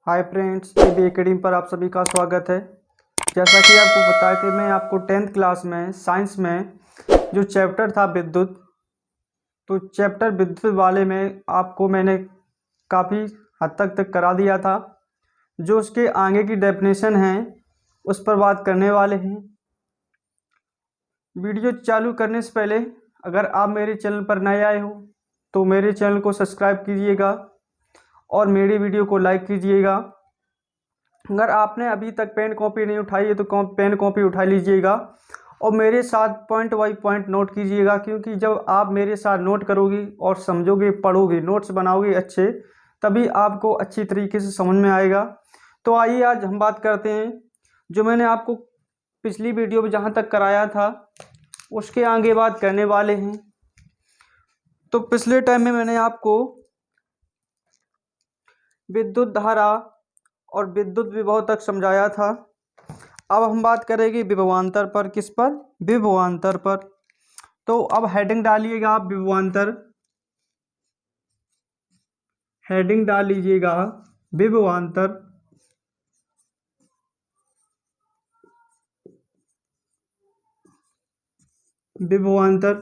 Hi friends, B academy पर आप सभी का स्वागत है। जैसा कि आपको पता है कि मैं आपको 10th क्लास में साइंस में जो चैप्टर था विद्युत, तो चैप्टर विद्युत वाले में आपको मैंने काफ़ी हद तक करा दिया था। जो उसके आगे की डेफिनेशन है उस पर बात करने वाले हैं। वीडियो चालू करने से पहले अगर आप मेरे चैनल पर नए आए हो तो मेरे चैनल को सब्सक्राइब कीजिएगा और मेरी वीडियो को लाइक कीजिएगा। अगर आपने अभी तक पेन कॉपी नहीं उठाई है तो पेन कॉपी उठा लीजिएगा और मेरे साथ पॉइंट बाई पॉइंट नोट कीजिएगा, क्योंकि जब आप मेरे साथ नोट करोगे और समझोगे, पढ़ोगे, नोट्स बनाओगे अच्छे, तभी आपको अच्छी तरीके से समझ में आएगा। तो आइए आज हम बात करते हैं जो मैंने आपको पिछली वीडियो में जहाँ तक कराया था उसके आगे बात करने वाले हैं। तो पिछले टाइम में मैंने आपको विद्युत धारा और विद्युत विभव तक समझाया था। अब हम बात करेंगे विभवांतर पर। किस पर? विभवांतर पर। तो अब हेडिंग डालिएगा आप विभवांतर, हेडिंग डाल लीजिएगा विभवांतर। विभवांतर।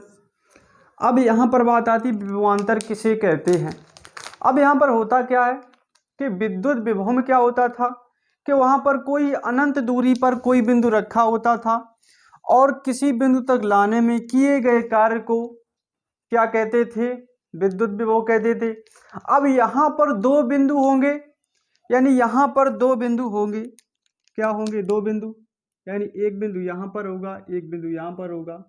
अब यहाँ पर बात आती है विभवांतर किसे कहते हैं। अब यहाँ पर होता क्या है कि विद्युत विभव में क्या होता था कि वहाँ पर कोई अनंत दूरी पर कोई बिंदु रखा होता था और किसी बिंदु तक लाने में किए गए कार्य को क्या कहते थे? विद्युत विभव कहते थे। अब यहाँ पर दो बिंदु होंगे, यानी यहाँ पर दो बिंदु होंगे। क्या होंगे? दो बिंदु, यानी एक बिंदु यहाँ पर होगा, एक बिंदु यहाँ पर होगा।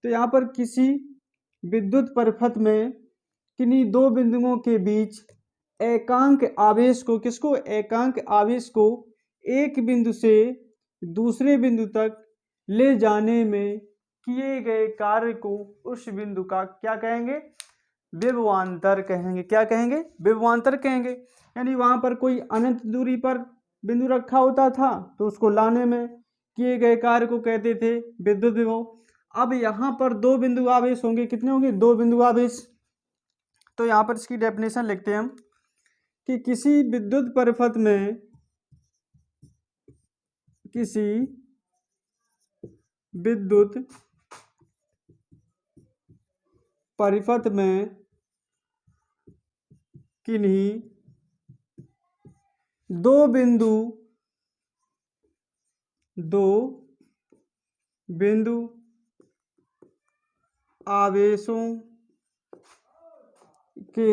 तो यहाँ पर किसी विद्युत परिपथ में किन्हीं दो बिंदुओं के बीच एकांक आवेश को, किसको? एकांक आवेश को एक बिंदु से दूसरे बिंदु तक ले जाने में किए गए कार्य को उस बिंदु का क्या कहेंगे? विभवांतर कहेंगे। क्या कहेंगे? विभवांतर कहेंगे। यानी वहां पर कोई अनंत दूरी पर बिंदु रखा होता था तो उसको लाने में किए गए कार्य को कहते थे विद्युत विभव। अब यहाँ पर दो बिंदु आवेश होंगे। कितने होंगे? दो बिंदु आवेश। तो यहाँ पर इसकी डेफिनेशन लिखते हैं हम कि किसी विद्युत परिपथ में, किसी विद्युत परिपथ में किन्हीं दो बिंदु आवेशों के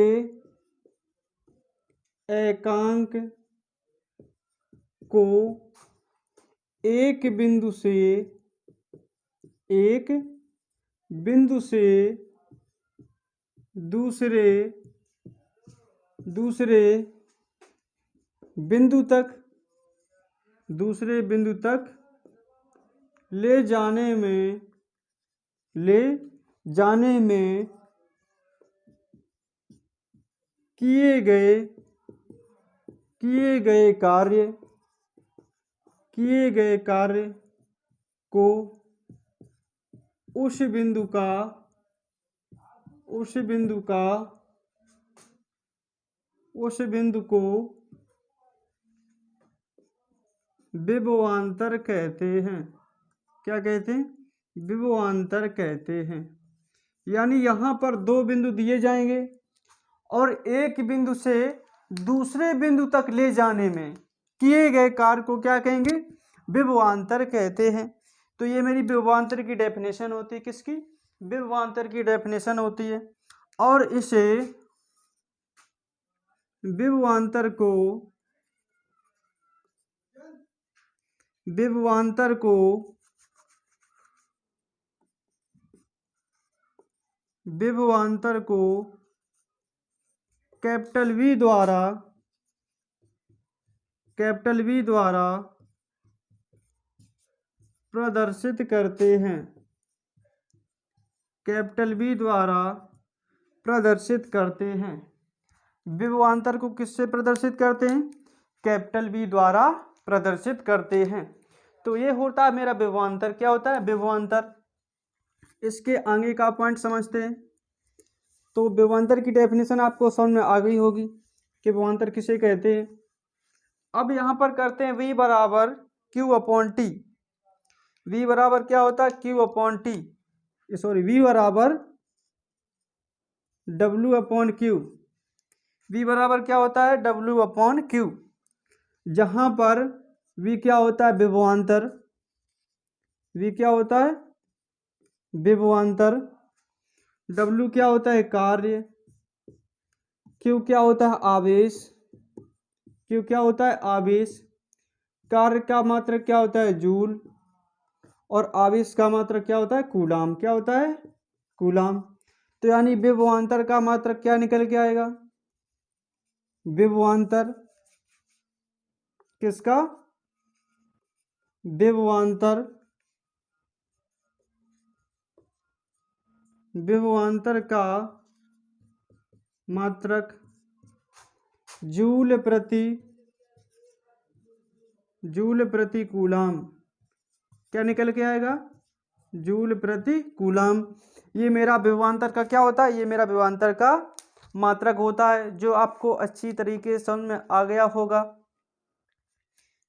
एकांक को एक बिंदु से दूसरे बिंदु तक ले जाने में किए गए कार्य को उस बिंदु को विभवांतर कहते हैं। क्या कहते हैं? विभवांतर कहते हैं। यानी यहाँ पर दो बिंदु दिए जाएंगे और एक बिंदु से दूसरे बिंदु तक ले जाने में किए गए कार्य को क्या कहेंगे? विभवांतर कहते हैं। तो ये मेरी विभवांतर की डेफिनेशन होती है। किसकी? विभवांतर की डेफिनेशन होती है। और इसे विभवांतर को कैपिटल वी द्वारा प्रदर्शित करते हैं। कैपिटल वी द्वारा प्रदर्शित करते हैं। विभवांतर को किससे प्रदर्शित करते हैं? कैपिटल वी द्वारा प्रदर्शित करते हैं। तो ये होता है मेरा विभवांतर। क्या होता है? विभवांतर। इसके आगे का पॉइंट समझते हैं। तो विभवांतर की डेफिनेशन आपको समझ में आ गई होगी कि विभवांतर किसे कहते हैं। अब यहाँ पर करते हैं v बराबर क्यू अपॉन टी। v बराबर क्या होता है, Q upon T, sorry v बराबर w अपॉन क्यू। v बराबर क्या होता है, w अपॉन क्यू, जहाँ पर v क्या होता है, विभवांतर, v क्या होता है, विभवांतर, w क्या होता है, कार्य, q क्या होता है, आवेश, q क्या होता है, आवेश, कार्य का मात्रक क्या होता है, जूल, और आवेश का मात्रक क्या होता है, कूलाम, क्या होता है, कूलाम। तो यानी विभवांतर का मात्रक क्या निकल के आएगा, विभवांतर किसका, विभवांतर, विभवांतर का मात्रक जूल प्रति कूलाम, क्या निकल के आएगा, जूल प्रति कूलाम। ये मेरा विभवांतर का क्या होता है, ये मेरा विभवांतर का मात्रक होता है, जो आपको अच्छी तरीके से समझ में आ गया होगा।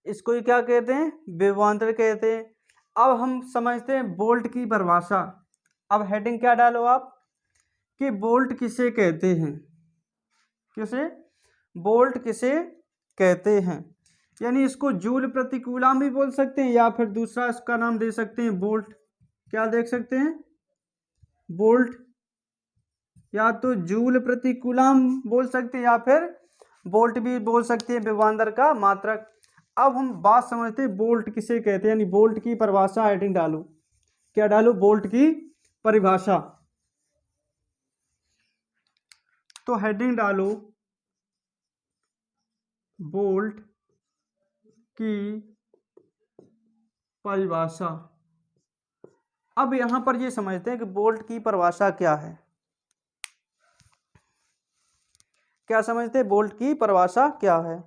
इसको ही क्या कहते हैं, विभवांतर कहते हैं। अब हम समझते हैं वोल्ट की परिभाषा। अब हेडिंग क्या डालो आप, कि वोल्ट किसे कहते हैं, किसे, वोल्ट किसे कहते हैं, यानी इसको जूल प्रति कूलाम भी बोल सकते हैं, या फिर दूसरा इसका नाम दे सकते हैं वोल्ट। क्या देख सकते हैं, वोल्ट, या तो जूल प्रति कूलाम बोल सकते हैं, या फिर वोल्ट भी बोल सकते हैं, विभवांतर का मात्रक। अब हम बात समझते हैं वोल्ट किसे कहते हैं, यानी वोल्ट की परिभाषा हेडिंग डालो। क्या डालो, वोल्ट की परिभाषा। तो हेडिंग डालो वोल्ट की परिभाषा। अब यहां पर ये समझते हैं कि वोल्ट की परिभाषा क्या है, क्या समझते हैं, वोल्ट की परिभाषा क्या है।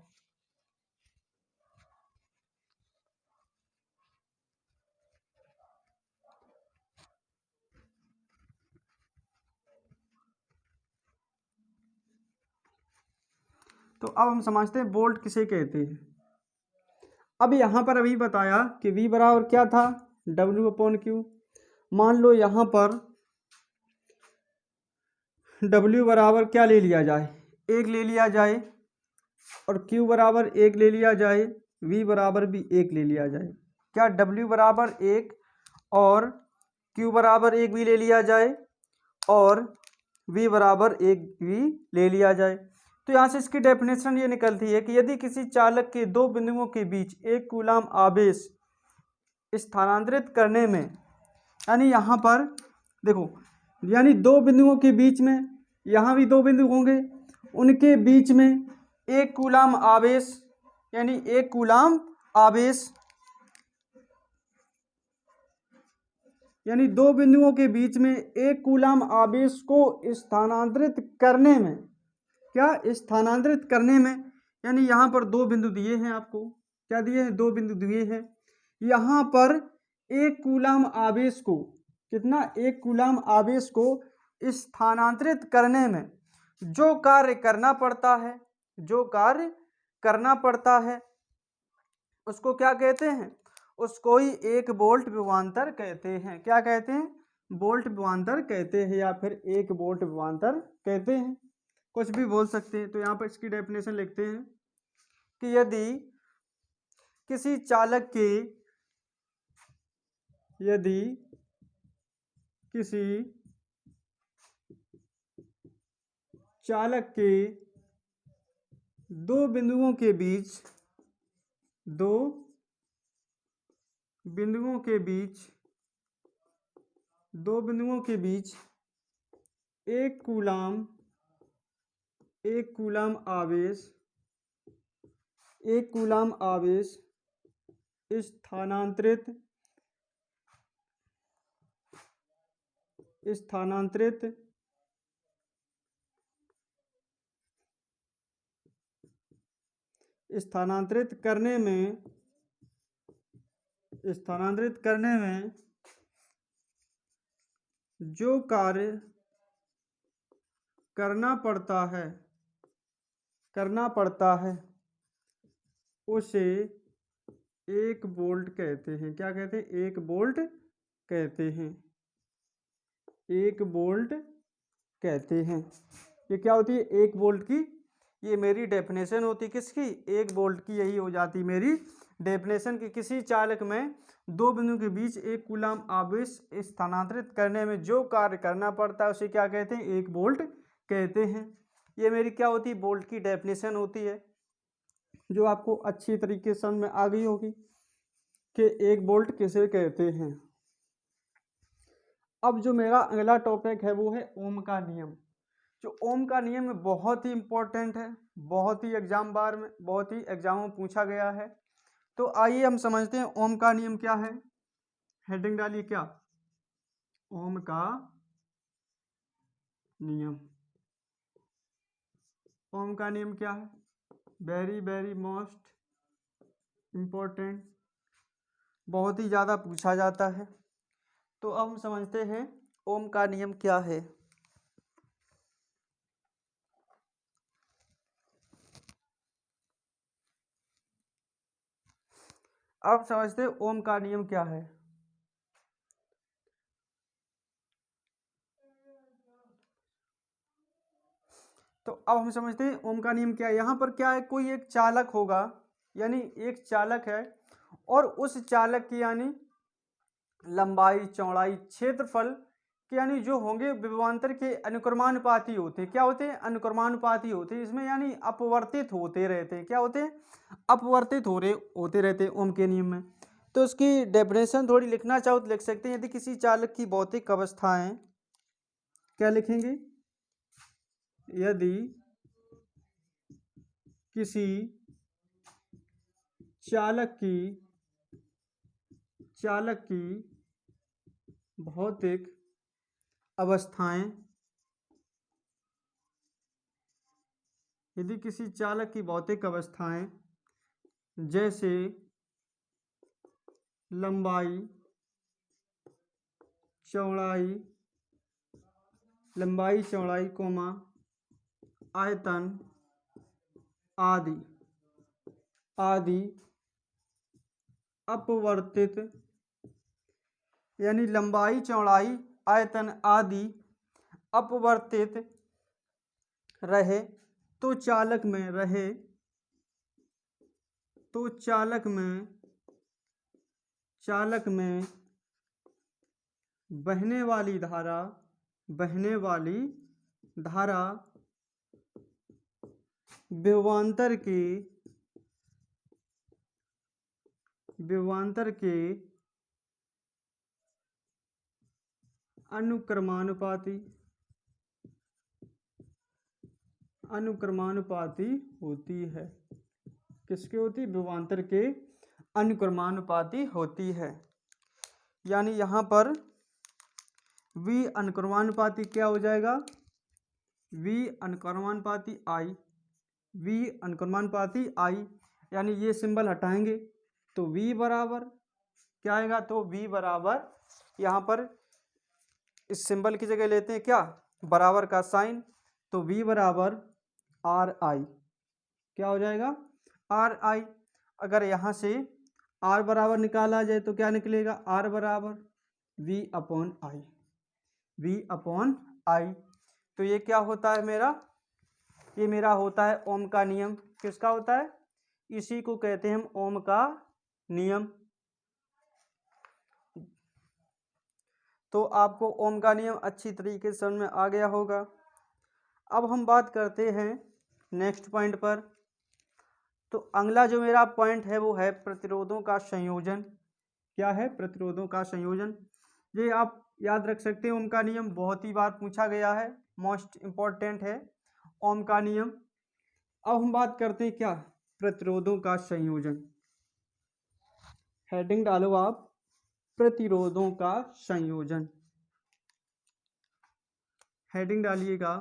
तो अब हम समझते हैं वोल्ट किसे कहते हैं। अब यहां पर अभी बताया कि V बराबर क्या था, W अपॉन क्यू। मान लो यहां पर W बराबर क्या ले लिया जाए, 1 ले लिया जाए, और Q बराबर 1 ले लिया जाए, V बराबर भी 1 ले लिया जाए। क्या W बराबर 1 और Q बराबर 1 भी ले लिया जाए, और V बराबर 1 भी ले लिया जाए। तो यहाँ से इसकी डेफिनेशन ये निकलती है कि यदि किसी चालक के दो बिंदुओं के बीच 1 कूलाम आवेश स्थानांतरित करने में, यानी यहाँ पर देखो, यानी दो बिंदुओं के बीच में, यहाँ भी दो बिंदु होंगे, उनके बीच में 1 कूलाम आवेश, यानी 1 कूलाम आवेश, यानी दो बिंदुओं के बीच में 1 कूलाम आवेश को स्थानांतरित करने में, क्या स्थानांतरित करने में, यानी यहाँ पर दो बिंदु दिए हैं आपको, क्या दिए हैं, दो बिंदु दिए हैं। यहाँ पर 1 कूलाम आवेश को, कितना, 1 कूलाम आवेश को स्थानांतरित करने में जो कार्य करना पड़ता है, जो कार्य करना पड़ता है, उसको क्या कहते हैं, उसको ही 1 वोल्ट विभवांतर कहते हैं। क्या कहते हैं, वोल्ट विभवांतर कहते हैं, या फिर 1 वोल्ट विभवांतर कहते हैं, कुछ भी बोल सकते हैं। तो यहाँ पर इसकी डेफिनेशन लिखते हैं कि यदि किसी चालक के, यदि किसी चालक के दो बिंदुओं के बीच, दो बिंदुओं के बीच, दो बिंदुओं के बीच 1 कूलाम, 1 कूलाम आवेश, 1 कूलाम आवेश स्थानांतरित, स्थानांतरित स्थानांतरित करने में, स्थानांतरित करने में जो कार्य करना पड़ता है, करना पड़ता है, उसे 1 वोल्ट कहते हैं। क्या कहते हैं? 1 वोल्ट कहते हैं। 1 वोल्ट कहते हैं। ये क्या होती है? 1 वोल्ट की, ये मेरी डेफिनेशन होती किसकी? 1 वोल्ट की। यही हो जाती मेरी डेफिनेशन की किसी चालक में दो बिंदु के बीच एक कूलाम आवेश स्थानांतरित करने में जो कार्य करना पड़ता है उसे क्या कहते हैं? 1 वोल्ट कहते हैं। ये मेरी क्या होती है? वोल्ट की डेफिनेशन होती है, जो आपको अच्छी तरीके से समझ में आ गई होगी कि 1 वोल्ट किसे कहते हैं। अब जो मेरा अगला टॉपिक है वो है ओम का नियम। जो ओम का नियम है बहुत ही इंपॉर्टेंट है, बहुत ही एग्जामों में पूछा गया है। तो आइए हम समझते हैं ओम का नियम क्या है। हेडिंग डालिए, क्या? ओम का नियम। ओम का नियम क्या है? वेरी वेरी मोस्ट इम्पोर्टेंट, बहुत ही ज़्यादा पूछा जाता है। तो अब हम समझते हैं ओम का नियम क्या है। अब समझते हैं ओम का नियम क्या है। तो अब हम समझते हैं ओम का नियम क्या है। यहाँ पर क्या है? कोई एक चालक होगा, यानी एक चालक है, और उस चालक की यानी लंबाई, चौड़ाई, क्षेत्रफल के यानी जो होंगे विभवांतर के अनुक्रमानुपाती होते हैं। क्या होते हैं? अनुक्रमानुपाती होते हैं। इसमें यानी अपवर्तित होते रहते हैं। क्या होते हैं? अपवर्तित होते रहते हैं ओम के नियम में। तो उसकी डेफिनेशन थोड़ी लिखना चाहो तो लिख सकते हैं। यदि किसी चालक की भौतिक अवस्थाएं, क्या लिखेंगे? यदि किसी चालक की भौतिक अवस्थाएं, यदि किसी चालक की भौतिक अवस्थाएं जैसे लंबाई, चौड़ाई, कोमा आयतन आदि अपवर्तित, यानी लंबाई, चौड़ाई, आयतन आदि अपवर्तित रहे तो चालक में बहने वाली धारा विभवांतर के अनुक्रमानुपाती होती है। किसकी होती? विभवांतर के अनुक्रमानुपाती होती है। यानी यहाँ पर V अनुक्रमानुपाती क्या हो जाएगा? V अनुक्रमानुपाती I, यानी ये सिंबल हटाएंगे तो V बराबर क्या आएगा? तो V बराबर, यहाँ पर इस सिंबल की जगह लेते हैं क्या? बराबर का साइन। तो V बराबर RI, क्या हो जाएगा? RI। अगर यहाँ से R बराबर निकाला जाए तो क्या निकलेगा? R बराबर V अपॉन I। तो ये क्या होता है मेरा? ये मेरा होता है ओम का नियम। किसका होता है? इसी को कहते हैं हम ओम का नियम। तो आपको ओम का नियम अच्छी तरीके से समझ में आ गया होगा। अब हम बात करते हैं नेक्स्ट पॉइंट पर। तो अगला जो मेरा पॉइंट है वो है प्रतिरोधों का संयोजन। क्या है? प्रतिरोधों का संयोजन। ये आप याद रख सकते हैं। ओम का नियम बहुत ही बार पूछा गया है, मोस्ट इम्पॉर्टेंट है ओम का नियम। अब हम बात करते हैं क्या? प्रतिरोधों का संयोजन। हेडिंग डालो आप, प्रतिरोधों का संयोजन। हेडिंग डालिएगा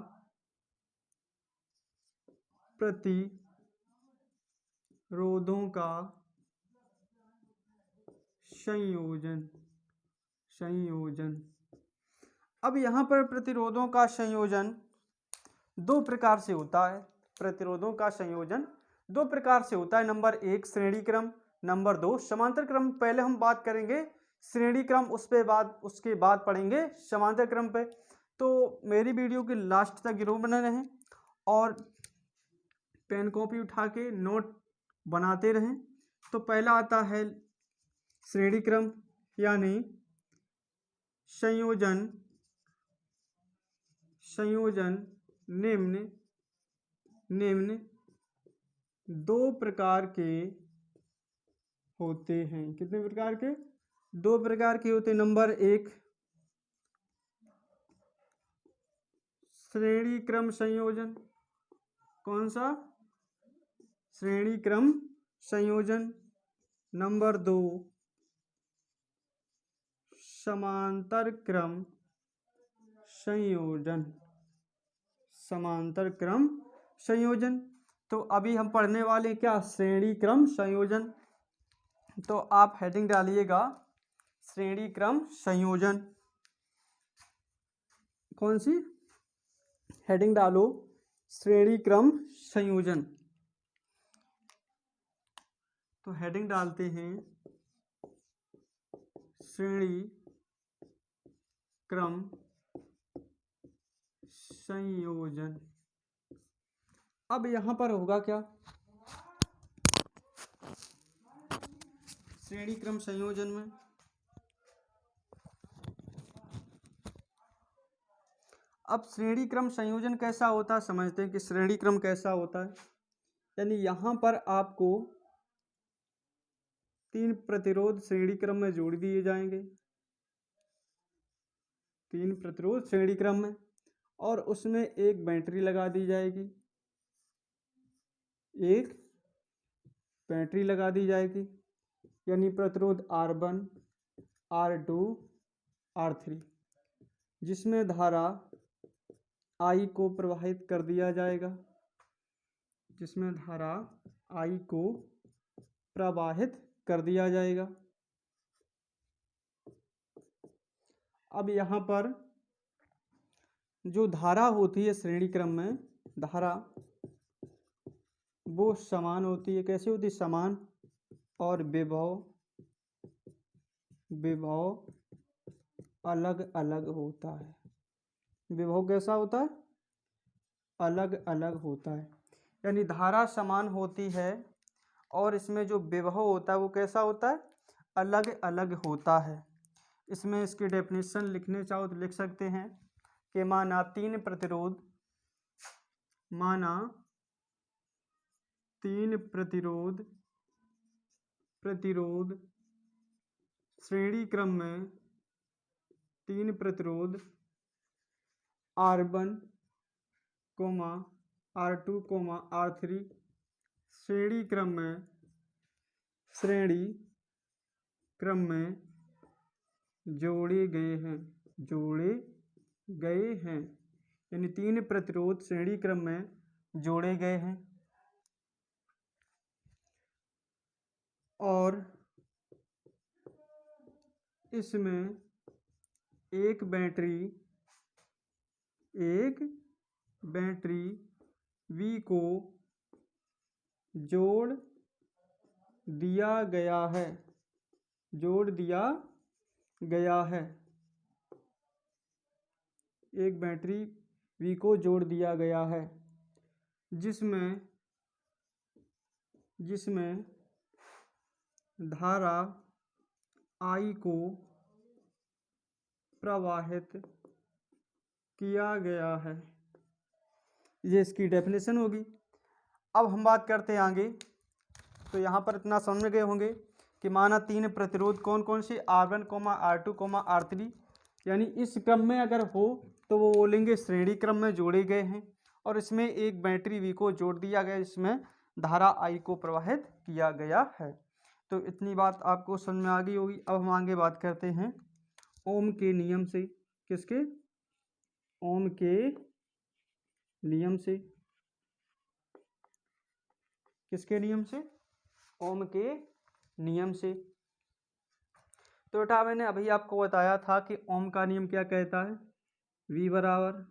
प्रतिरोधों का संयोजन। अब यहाँ पर प्रतिरोधों का संयोजन दो प्रकार से होता है। प्रतिरोधों का संयोजन दो प्रकार से होता है। नंबर 1 श्रेणी क्रम, नंबर 2 समांतर क्रम। पहले हम बात करेंगे श्रेणी क्रम, उसके बाद पढ़ेंगे समांतर क्रम पे। तो मेरी वीडियो के लास्ट तक जरूर बने रहें और पेन कॉपी उठा के नोट बनाते रहें। तो पहला आता है श्रेणी क्रम यानी संयोजन निम्न दो प्रकार के होते हैं। कितने प्रकार के? दो प्रकार के होते हैं। नंबर 1 श्रेणी क्रम संयोजन। कौन सा? श्रेणी क्रम संयोजन। नंबर 2 समांतर क्रम संयोजन। समांतर क्रम संयोजन। तो अभी हम पढ़ने वाले क्या? श्रेणी क्रम संयोजन। तो आप हेडिंग डालिएगा श्रेणी क्रम संयोजन। कौन सी हेडिंग डालो? श्रेणी क्रम संयोजन। तो हेडिंग डालते हैं श्रेणी क्रम संयोजन। अब यहां पर होगा क्या? श्रेणी क्रम संयोजन में अब श्रेणी क्रम संयोजन कैसा होता है समझते हैं कि श्रेणी क्रम कैसा होता है। यानी यहां पर आपको 3 प्रतिरोध श्रेणी क्रम में जोड़ दिए जाएंगे। 3 प्रतिरोध श्रेणी क्रम में, और उसमें एक बैटरी लगा दी जाएगी। एक बैटरी लगा दी जाएगी यानी प्रतिरोध R1, R2, R3, जिसमें धारा I को प्रवाहित कर दिया जाएगा। जिसमें धारा I को प्रवाहित कर दिया जाएगा। अब यहाँ पर जो धारा होती है श्रेणी क्रम में, धारा वो समान होती है। कैसे होती है? समान। और विभव अलग अलग होता है। विभव कैसा होता है? अलग अलग होता है। यानी धारा समान होती है और इसमें जो विभव होता है वो कैसा होता है? अलग अलग होता है। इसमें इसकी डेफिनेशन लिखने चाहो तो लिख सकते हैं कि माना 3 प्रतिरोध श्रेणी क्रम में 3 प्रतिरोध R1, R2, R3 श्रेणी क्रम में जोड़े गए हैं। यानी 3 प्रतिरोध श्रेणी क्रम में जोड़े गए हैं और इसमें एक बैटरी V को जोड़ दिया गया है। एक बैटरी V को जोड़ दिया गया है जिसमें धारा I को प्रवाहित किया गया है। ये इसकी डेफिनेशन होगी। अब हम बात करते हैं आगे। तो यहाँ पर इतना समझ गए होंगे कि माना 3 प्रतिरोध कौन कौन से? R1, R2, R3। यानी इस क्रम में अगर हो तो वो बोलेंगे श्रेणी क्रम में जोड़े गए हैं और इसमें एक बैटरी V को जोड़ दिया गया, इसमें धारा I को प्रवाहित किया गया है। तो इतनी बात आपको समझ में आ गई होगी। अब हम आगे बात करते हैं ओम के नियम से। किसके? ओम के नियम से। किसके नियम से? ओम के नियम से। तो बेटा मैंने अभी आपको बताया था कि ओम का नियम क्या कहता है? V बराबर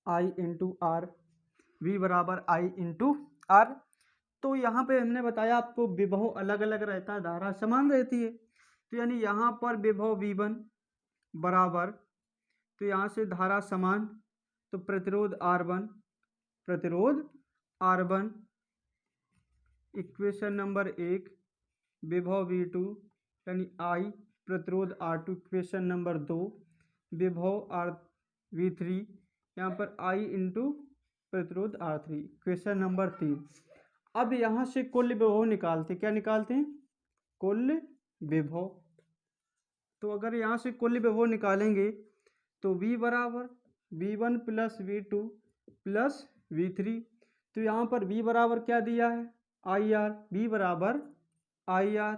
I इंटू R। V बराबर I इंटू R। तो यहाँ पे हमने बताया आपको विभव अलग अलग रहता है, धारा समान रहती है। तो यानी यहाँ पर विभव V1 बराबर, तो यहाँ से धारा समान, तो प्रतिरोध R1 इक्वेशन नंबर 1, विभव V2 यानी I प्रतिरोध R2 इक्वेशन नंबर 2, विभव V3 यहाँ पर I इंटू प्रतिरोध R3 इक्वेशन नंबर 3। अब यहाँ से कुल विभव निकालते, क्या निकालते हैं? कुल विभव। तो अगर यहाँ से कुल विभव निकालेंगे तो V बराबर V1 plus V2 plus V3, तो यहाँ पर V बराबर क्या दिया है? IR। V बराबर IR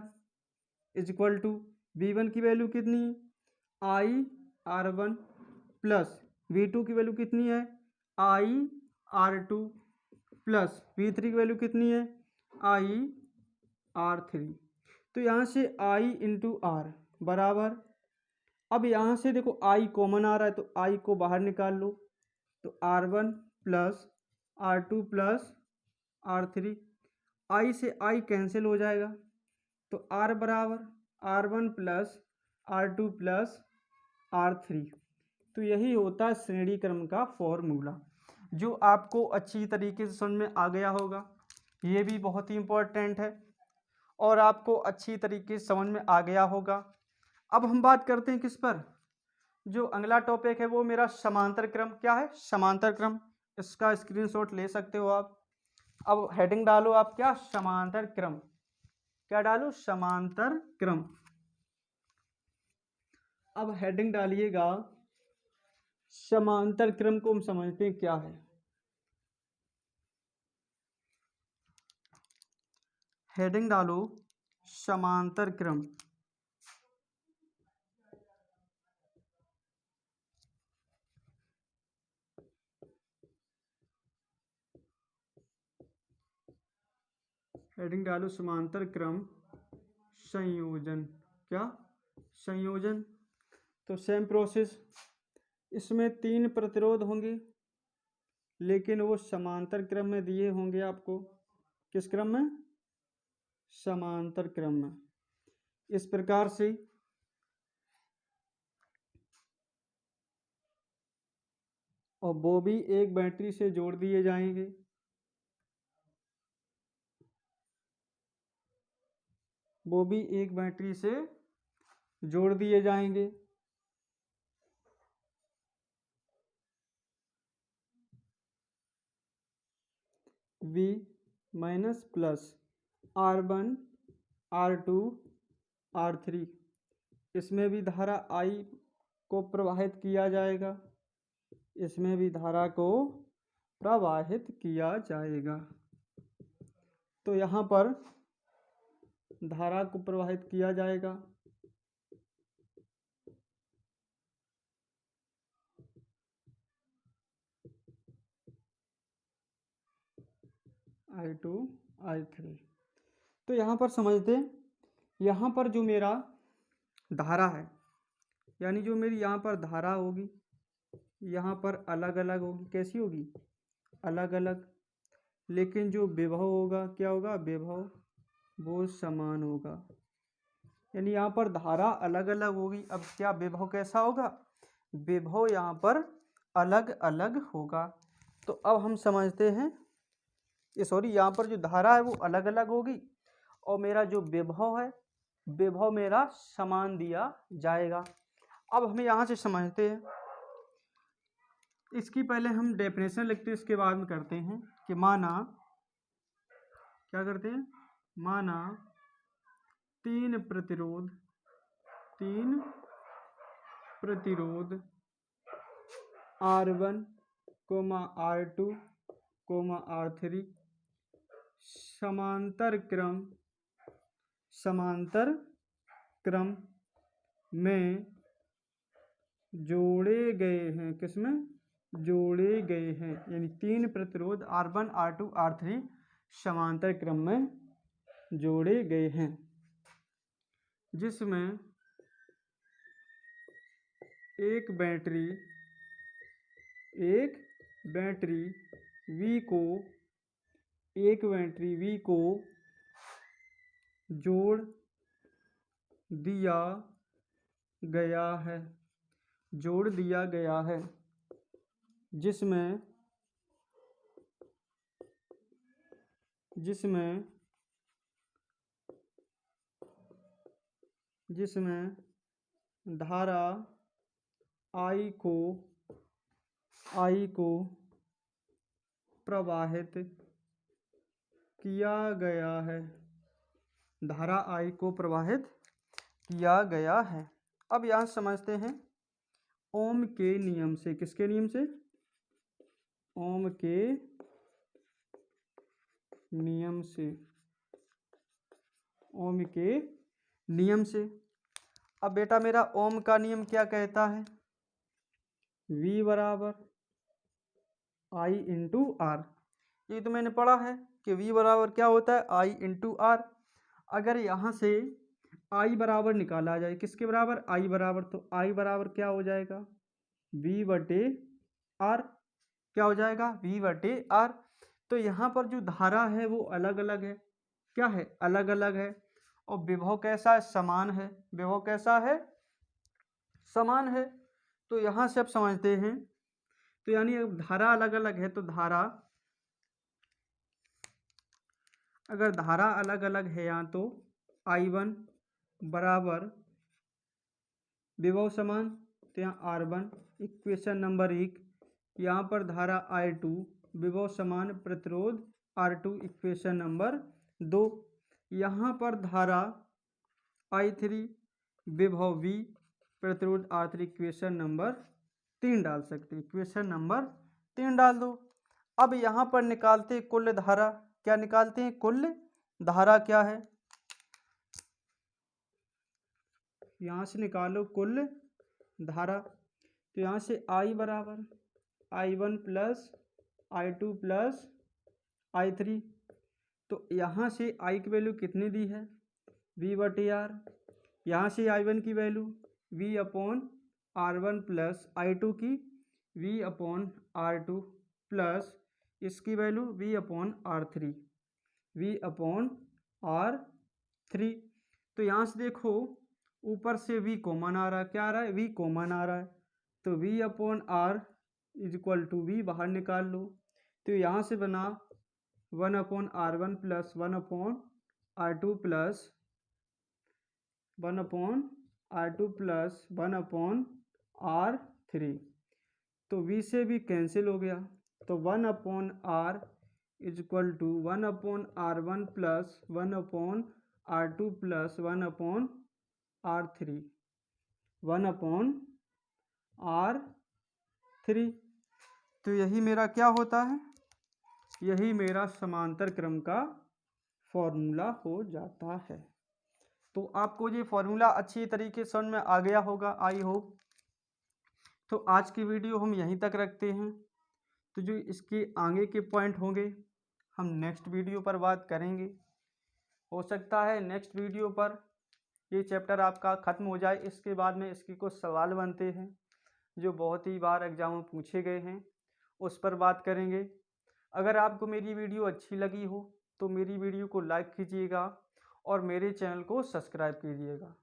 is equal to V1 की वैल्यू कितनी है? IR1 प्लस V2 की वैल्यू कितनी है? IR2 प्लस V3 की वैल्यू कितनी है? IR3। तो यहाँ से I इंटू R बराबर, अब यहाँ से देखो I कॉमन आ रहा है तो I को बाहर निकाल लो, तो R1 plus R2 plus R3, I से I कैंसिल हो जाएगा, तो R बराबर R1 plus R2 plus R3। तो यही होता है श्रेणी क्रम का फॉर्मूला, जो आपको अच्छी तरीके से समझ में आ गया होगा। ये भी बहुत ही इम्पोर्टेंट है और आपको अच्छी तरीके से समझ में आ गया होगा। अब हम बात करते हैं किस पर? जो अगला टॉपिक है वो मेरा समांतर क्रम। क्या है? समांतर क्रम। इसका स्क्रीनशॉट ले सकते हो आप। अब हेडिंग डालो आप, क्या? समांतर क्रम। क्या डालो? समांतर क्रम। अब हेडिंग डालिएगा, समांतर क्रम को हम समझते हैं क्या है। हेडिंग डालो, समांतर क्रम। हेडिंग डालो, समांतर क्रम संयोजन। क्या? संयोजन। तो सेम प्रोसेस, इसमें 3 प्रतिरोध होंगे लेकिन वो समांतर क्रम में दिए होंगे आपको। किस क्रम में? समांतर क्रम में। इस प्रकार से और वो भी एक बैटरी से जोड़ दिए जाएंगे। वो भी एक बैटरी से जोड़ दिए जाएंगे। V minus plus R1 R2 R3, इसमें भी धारा I को प्रवाहित किया जाएगा। इसमें भी धारा को प्रवाहित किया जाएगा। तो यहाँ पर धारा को प्रवाहित किया जाएगा। I2 I3। तो यहाँ पर समझते हैं, यहाँ पर जो मेरा धारा है, यानी जो मेरी यहाँ पर धारा होगी, यहाँ पर अलग अलग होगी। कैसी होगी? अलग अलग। लेकिन जो विभव होगा, क्या होगा? विभव वो समान होगा। यानी यहाँ पर धारा अलग अलग होगी। अब क्या विभव कैसा होगा? विभव यहाँ पर अलग अलग होगा। तो अब हम समझते हैं, सॉरी, यहाँ पर जो धारा है वो अलग अलग होगी और मेरा जो विभव है, विभव मेरा समान दिया जाएगा। अब हमें यहाँ से समझते हैं, इसकी पहले हम डेफिनेशन लिखते हैं, इसके बाद में करते हैं कि माना, क्या करते हैं? माना 3 प्रतिरोध R1, R2, R3 समांतर क्रम में जोड़े गए हैं। किसमें? जोड़े गए हैं। यानी 3 प्रतिरोध R1, R2, R3 समांतर क्रम में जोड़े गए हैं, जिसमें एक बैटरी V को एक बैटरी V को जोड़ दिया गया है, जोड़ दिया गया है, जिसमें धारा I को प्रवाहित किया गया है, धारा I को प्रवाहित किया गया है। अब यहाँ समझते हैं ओम के नियम से। किसके नियम से? ओम के नियम से, ओम के नियम से। अब बेटा मेरा ओम का नियम क्या कहता है? V बराबर I इंटू आर। ये तो मैंने पढ़ा है कि V बराबर क्या होता है? I into R. अगर यहाँ से I बराबर निकाला जाए, किसके बराबर? I बराबर, तो I बराबर क्या हो जाएगा? V बटे आर। क्या हो जाएगा? V बटे आर। तो यहाँ पर जो धारा है वो अलग अलग है। क्या है? अलग अलग है। और विभव कैसा है? समान है। विभव कैसा है? समान है। तो यहाँ से अब समझते हैं, तो यानी धारा अलग अलग है, तो धारा, अगर धारा अलग अलग है यहाँ, तो I1 बराबर विभव समान, तो यहाँ R1 इक्वेशन नंबर 1। यहाँ पर धारा I2 विभव समान, प्रतिरोध R2 इक्वेशन नंबर 2। यहाँ पर धारा I3 विभव V, प्रतिरोध R3 इक्वेशन नंबर 3 डाल सकते हैं। इक्वेशन नंबर 3 डाल दो। अब यहाँ पर निकालते कुल धारा। क्या निकालते हैं? कुल धारा क्या है? यहाँ से निकालो कुल धारा। तो यहाँ से I बराबर I1 plus I2 plus I3। तो यहाँ से I की वैल्यू कितनी दी है? V बटे आर। यहाँ से I1 की value V upon R1 plus I2 की V अपॉन R2 प्लस इसकी value V upon R3, V upon R3। तो यहाँ से देखो ऊपर से V कॉमन आ रहा है। क्या आ रहा है? V कॉमन आ रहा है। तो V upon R is equal to V बाहर निकाल लो। तो यहाँ से बना 1 upon R1 plus 1 upon R2 plus 1 upon R2 plus 1 upon R3। तो V से भी कैंसिल हो गया। तो 1 upon R is equal to 1 upon R1 plus 1 upon R2 plus 1 upon R3, 1 upon R3। तो यही मेरा क्या होता है? यही मेरा समांतर क्रम का फॉर्मूला हो जाता है। तो आपको ये फॉर्मूला अच्छी तरीके से समझ में आ गया होगा, आई होप। तो आज की वीडियो हम यहीं तक रखते हैं। तो जो इसके आगे के पॉइंट होंगे हम नेक्स्ट वीडियो पर बात करेंगे। हो सकता है नेक्स्ट वीडियो पर ये चैप्टर आपका ख़त्म हो जाए। इसके बाद में इसके कुछ सवाल बनते हैं जो बहुत ही बार एग्जाम में पूछे गए हैं, उस पर बात करेंगे। अगर आपको मेरी वीडियो अच्छी लगी हो तो मेरी वीडियो को लाइक कीजिएगा और मेरे चैनल को सब्सक्राइब कीजिएगा।